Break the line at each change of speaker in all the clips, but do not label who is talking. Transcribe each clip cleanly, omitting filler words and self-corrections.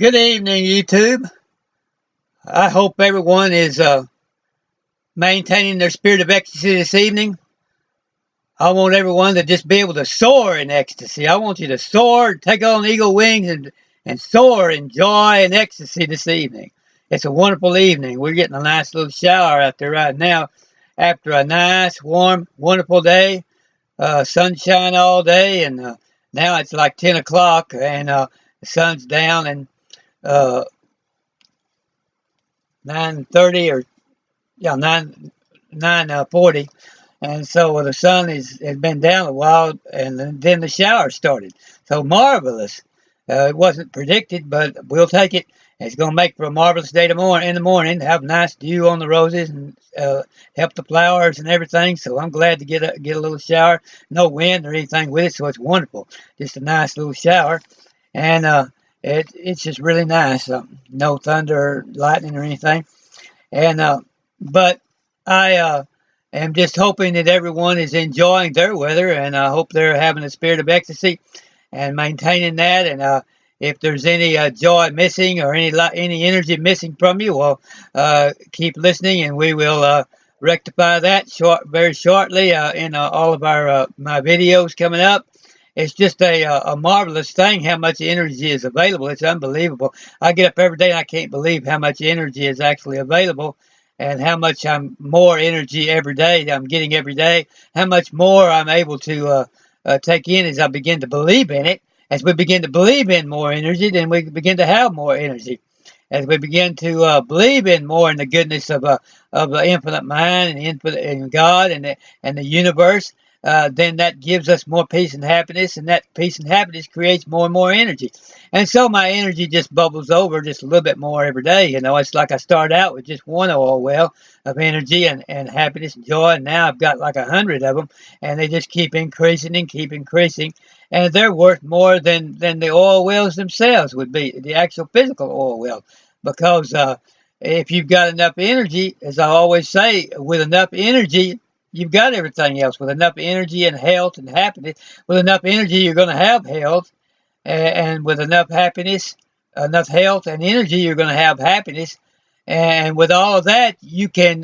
Good evening, YouTube. I hope everyone is maintaining their spirit of ecstasy this evening. I want everyone to just be able to soar in ecstasy. I want you to soar, take on eagle wings, and soar in joy and ecstasy this evening. It's a wonderful evening. We're getting a nice little shower out there right now after a nice, warm, wonderful day. Sunshine all day, and now it's like 10 o'clock, and the sun's down, and uh, 9:30 or yeah 9:40, and so the sun has been down a while, and then the shower started. So marvelous. It wasn't predicted, but we'll take it. It's going to make for a marvelous day tomorrow in the morning. Have nice dew on the roses and help the flowers and everything. So I'm glad to get a little shower. No wind or anything with it, so it's wonderful. Just a nice little shower, and it's just really nice. No thunder, or lightning, or anything. And but I am just hoping that everyone is enjoying their weather, and I hope they're having a spirit of ecstasy and maintaining that. And if there's any joy missing or any energy missing from you, well, keep listening, and we will rectify that very shortly in all of our my videos coming up. It's just a marvelous thing how much energy is available. It's unbelievable. I get up every day and I can't believe how much energy is actually available, and how much more energy every day I'm getting every day. How much more I'm able to take in as I begin to believe in it. As we begin to believe in more energy, then we begin to have more energy. As we begin to believe in more in the goodness of the infinite mind and infinite in God and the universe, then that gives us more peace and happiness, and that peace and happiness creates more and more energy. And so my energy just bubbles over just a little bit more every day. It's like I started out with just one oil well of energy and happiness and joy, and now I've got like 100 of them, and they just keep increasing and keep increasing. And they're worth more than the oil wells themselves would be, the actual physical oil well, because if you've got enough energy, as I always say, with enough energy, you've got everything else. With enough energy and health and happiness, with enough energy, you're going to have health, and with enough happiness, enough health and energy, you're going to have happiness. And with all of that, you can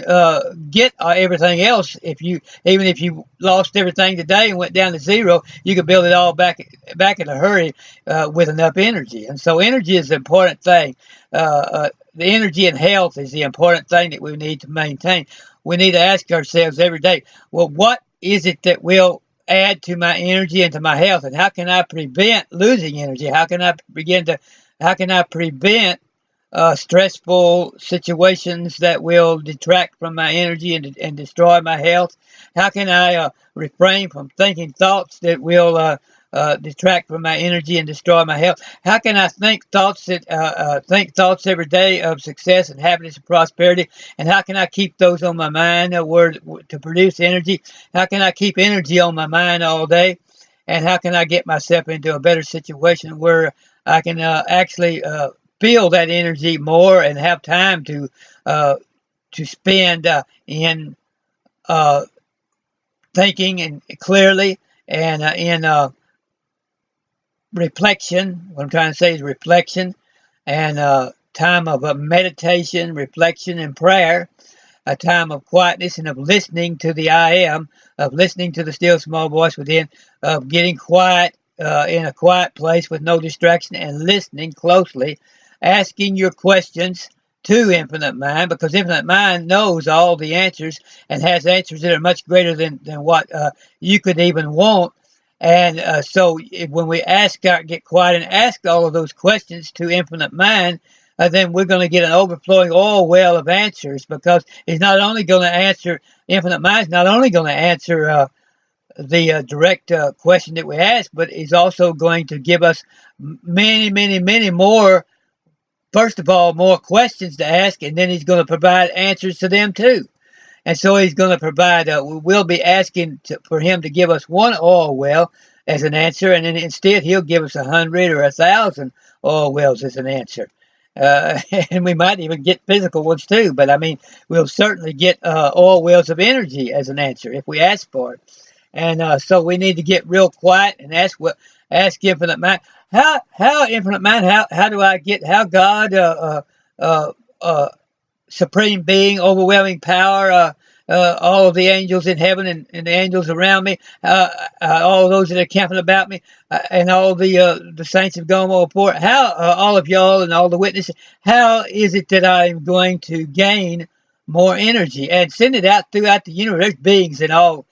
get everything else. Even if you lost everything today and went down to zero, you can build it all back in a hurry with enough energy. And so, energy is the important thing. The energy and health is the important thing that we need to maintain. We need to ask ourselves every day, well, what is it that will add to my energy and to my health, and how can I prevent losing energy? How can I prevent stressful situations that will detract from my energy and destroy my health? How can I refrain from thinking thoughts that will detract from my energy and destroy my health? How can I think thoughts every day of success and happiness and prosperity? And how can I keep those on my mind to produce energy? How can I keep energy on my mind all day? And how can I get myself into a better situation where I can actually feel that energy more and have time to spend in thinking and clearly, and in reflection. What I'm trying to say is reflection, and time of meditation, reflection, and prayer. A time of quietness and of listening to the I am, of listening to the still small voice within, of getting quiet in a quiet place with no distraction and listening closely, asking your questions to Infinite Mind, because Infinite Mind knows all the answers and has answers that are much greater than what you could even want. And so when we get quiet and ask all of those questions to Infinite Mind, then we're going to get an overflowing oil well of answers, because he's not only going to answer, Infinite Mind's not only going to answer the direct question that we ask, but he's also going to give us many, many, many more. First of all, more questions to ask, and then he's going to provide answers to them too. And so he's going to provide, we'll be asking for him to give us one oil well as an answer, and then instead he'll give us 100 or 1,000 oil wells as an answer. And we might even get physical ones too, but I mean, we'll certainly get oil wells of energy as an answer if we ask for it. And so we need to get real quiet and ask Infinite Mind, how infinite mind, how do I get, how God, uh, uh, supreme being, overwhelming power, all of the angels in heaven and the angels around me, all those that are camping about me, and all the saints have gone before. How all of y'all and all the witnesses, how is it that I'm going to gain more energy and send it out throughout the universe? There's beings and all,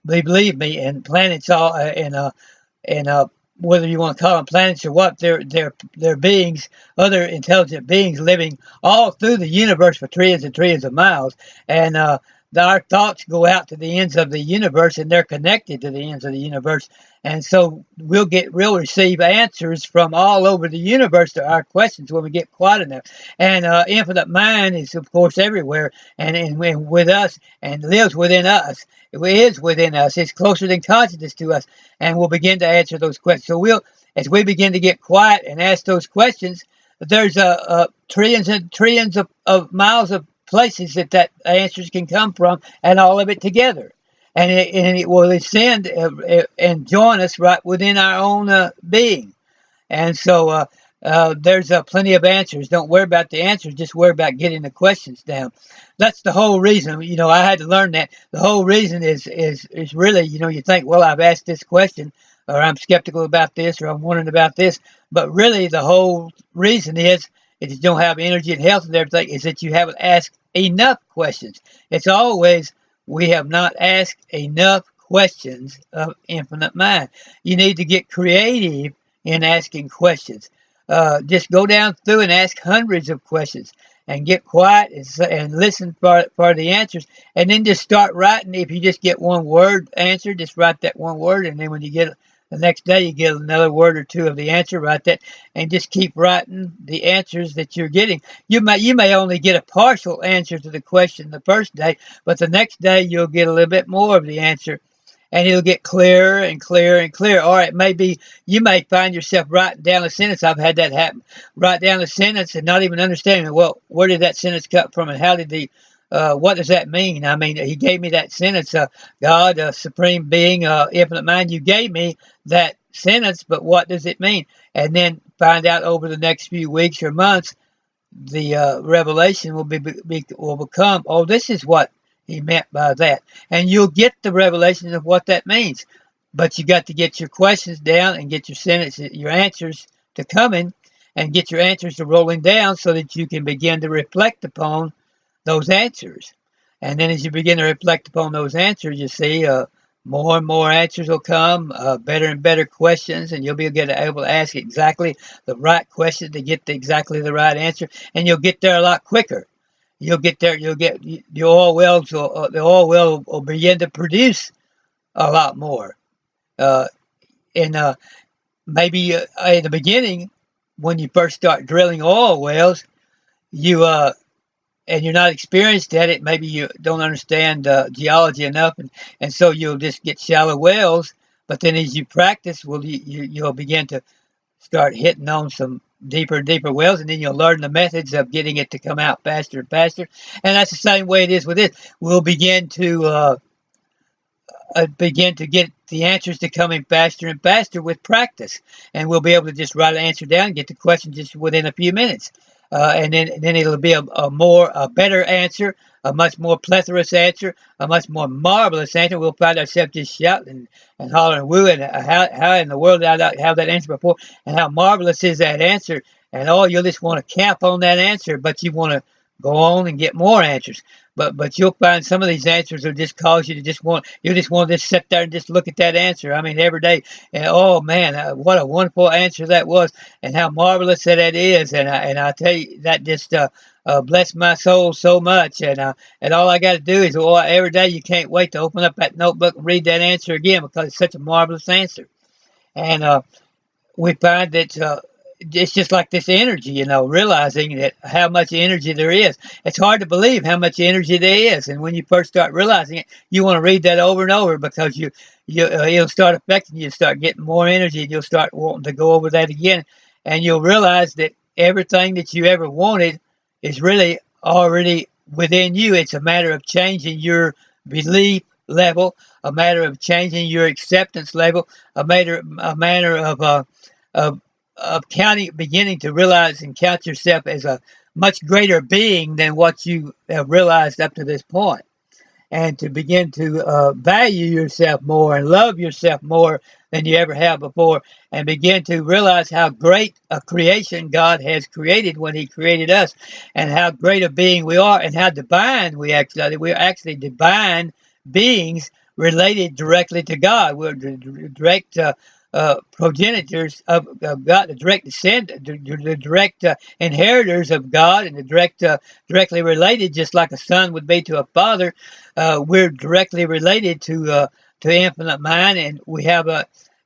believe me, and planets all, and whether you want to call them planets or what, they're beings, other intelligent beings living all through the universe for trillions and trillions of miles, and our thoughts go out to the ends of the universe, and they're connected to the ends of the universe, and so we'll receive answers from all over the universe to our questions when we get quiet enough. And infinite mind is of course everywhere, and with us, and lives within us. It is within us. It's closer than consciousness to us, and we'll begin to answer those questions. So as we begin to get quiet and ask those questions, there's trillions and trillions of miles of places that answers can come from, and all of it together, and it will ascend and join us right within our own being. And so there's plenty of answers. Don't worry about the answers. Just worry about getting the questions down. That's the whole reason. I had to learn that. The whole reason is really, you think, well, I've asked this question, or I'm skeptical about this, or I'm wondering about this. But really, the whole reason is you don't have energy and health and everything, is that you haven't asked enough questions. It's always, we have not asked enough questions of infinite mind. You need to get creative in asking questions. Just go down through and ask hundreds of questions, and get quiet and listen for the answers, and then just start writing. If you just get one word answer, just write that one word, and then when you get the next day, you get another word or two of the answer, write that, and just keep writing the answers that you're getting. You may only get a partial answer to the question the first day, but the next day you'll get a little bit more of the answer, and it'll get clearer and clearer and clearer. Or it may be, you may find yourself writing down a sentence. I've had that happen. Write down a sentence and not even understanding, well, where did that sentence come from, and how did what does that mean? I mean, he gave me that sentence, God, supreme being, infinite mind, you gave me that sentence, but what does it mean? And then find out over the next few weeks or months, the revelation will become, oh, this is what he meant by that. And you'll get the revelation of what that means. But you got to get your questions down and get your answers to coming, and get your answers to rolling down, so that you can begin to reflect upon those answers. And then as you begin to reflect upon those answers, you see more and more answers will come, better and better questions, and you'll be able to ask exactly the right question to get exactly the right answer, and you'll get there a lot quicker. You'll get there. You'll get the oil wells. The oil well will begin to produce a lot more. And maybe in the beginning, when you first start drilling oil wells, and you're not experienced at it. Maybe you don't understand geology enough, and so you'll just get shallow wells. But then as you practice, you'll begin to start hitting on some deeper and deeper wells, and then you'll learn the methods of getting it to come out faster and faster. And that's the same way it is with this. We'll begin to get the answers to come in faster and faster with practice, and we'll be able to just write an answer down and get the question just within a few minutes. And then it'll be a better answer, a much more plethorous answer, a much more marvelous answer. We'll find ourselves just shouting and hollering and wooing. How in the world did I not have that answer before? And how marvelous is that answer? And you'll just want to camp on that answer, but you want to go on and get more answers. But you'll find some of these answers will just cause you to just want to sit there and just look at that answer. I mean, every day. And oh man, what a wonderful answer that was, and how marvelous that is. And I tell you, that just blessed my soul so much. And all I got to do is, every day you can't wait to open up that notebook and read that answer again, because it's such a marvelous answer. And we find that it's just like this energy, realizing that how much energy there is. It's hard to believe how much energy there is, and when you first start realizing it, you want to read that over and over, because it'll start affecting you, start getting more energy, and you'll start wanting to go over that again, and you'll realize that everything that you ever wanted is really already within you. It's a matter of changing your belief level, a matter of changing your acceptance level, a matter of beginning to realize and count yourself as a much greater being than what you have realized up to this point, and to begin to value yourself more and love yourself more than you ever have before, and begin to realize how great a creation God has created when He created us, and how great a being we are, and how divine we're actually divine beings related directly to God. We're direct progenitors of God, the direct the direct inheritors of God, and the directly related, just like a son would be to a father. We're directly related to infinite mind, and we have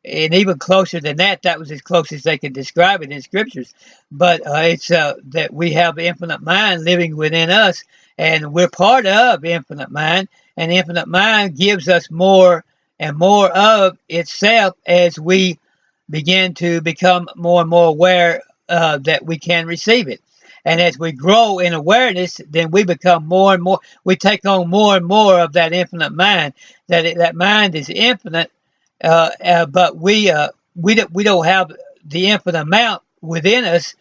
and even closer than that. That was as close as they could describe it in scriptures. But it's that we have infinite mind living within us, and we're part of infinite mind, and infinite mind gives us more and more of itself as we begin to become more and more aware that we can receive it. And as we grow in awareness, then we become more and more, we take on more and more of that infinite mind. That mind is infinite, but we don't have the infinite amount within us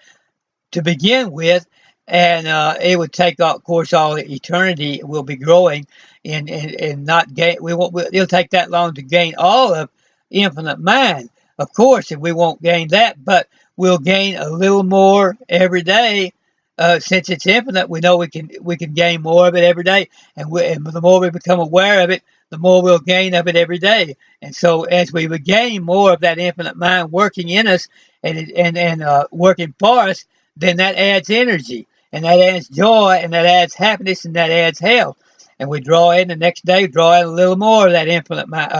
to begin with, and it would take, of course, all eternity. Will be growing, and not gain. It'll take that long to gain all of infinite mind, of course, and we won't gain that, but we'll gain a little more every day. Since it's infinite, we know we can gain more of it every day, and the more we become aware of it, the more we'll gain of it every day. And so, as we would gain more of that infinite mind working in us and working for us, then that adds energy, and that adds joy, and that adds happiness, and that adds health. And we draw in the next day, draw in a little more of that infinite mind.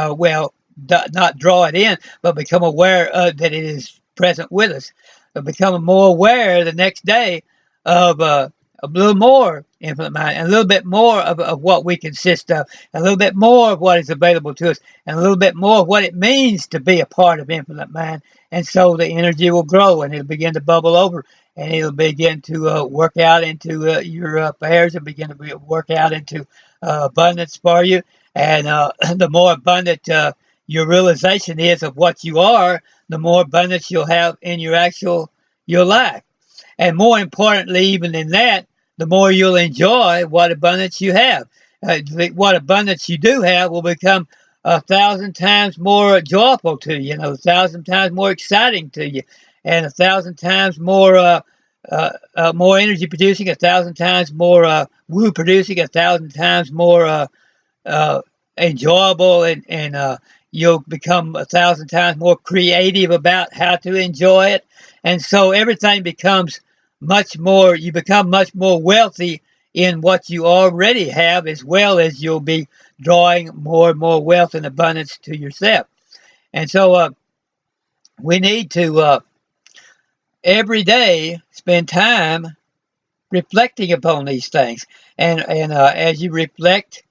Not draw it in, but become aware that it is present with us. But become more aware the next day of a little more infinite mind, and a little bit more of what we consist of, a little bit more of what is available to us, and a little bit more of what it means to be a part of infinite mind. And so the energy will grow, and it'll begin to bubble over, and it'll begin to work out into your affairs, and begin to work out into abundance for you. And the more abundant your realization is of what you are, the more abundance you'll have in your life. And more importantly, even than that, the more you'll enjoy what abundance you have. What abundance you do have will become 1,000 times more joyful to you, 1,000 times more exciting to you, and 1,000 times more more energy producing, 1,000 times more woo producing, 1,000 times more enjoyable, and you'll become 1,000 times more creative about how to enjoy it. And so everything becomes much more, you become much more wealthy in what you already have, as well as you'll be drawing more and more wealth and abundance to yourself. And so we need to every day spend time reflecting upon these things. And as you reflect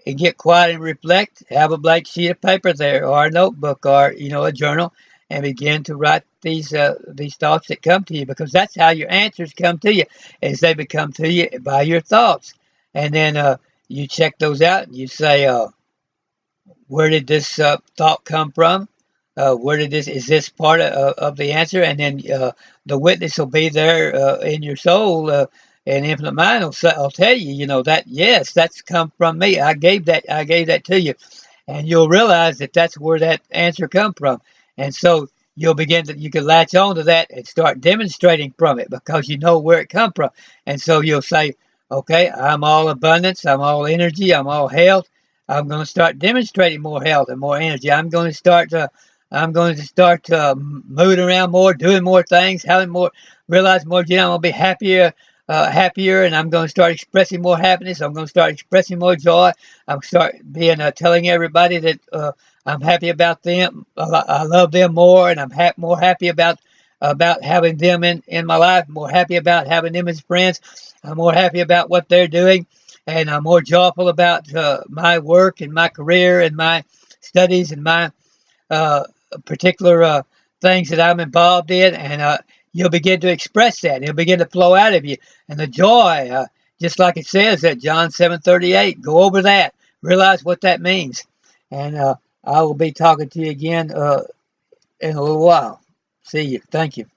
and get quiet and reflect, have a blank sheet of paper there, or a notebook, or a journal, and begin to write these thoughts that come to you, because that's how your answers come to you, as they become to you by your thoughts. And then you check those out, and you say, where did this thought come from? Is this part of the answer? And then the witness will be there in your soul, and infinite mind will tell you, that yes, that's come from me. I gave that to you, and you'll realize that that's where that answer come from. And so you can latch on to that and start demonstrating from it, because you know where it come from. And so you'll say, okay, I'm all abundance, I'm all energy, I'm all health. I'm going to start demonstrating more health and more energy. I'm going to start moving around more, doing more things, realize more. I'm going to be happier, and I'm going to start expressing more happiness. I'm going to start expressing more joy. I'm start being telling everybody that I'm happy about them. I love them more, and I'm more happy about having them in my life. More happy about having them as friends. I'm more happy about what they're doing, and I'm more joyful about my work and my career and my studies and my particular things that I'm involved in. And you'll begin to express that. It'll begin to flow out of you, and the joy, just like it says at John 7:38. Go over that. Realize what that means, and I will be talking to you again in a little while. See you. Thank you.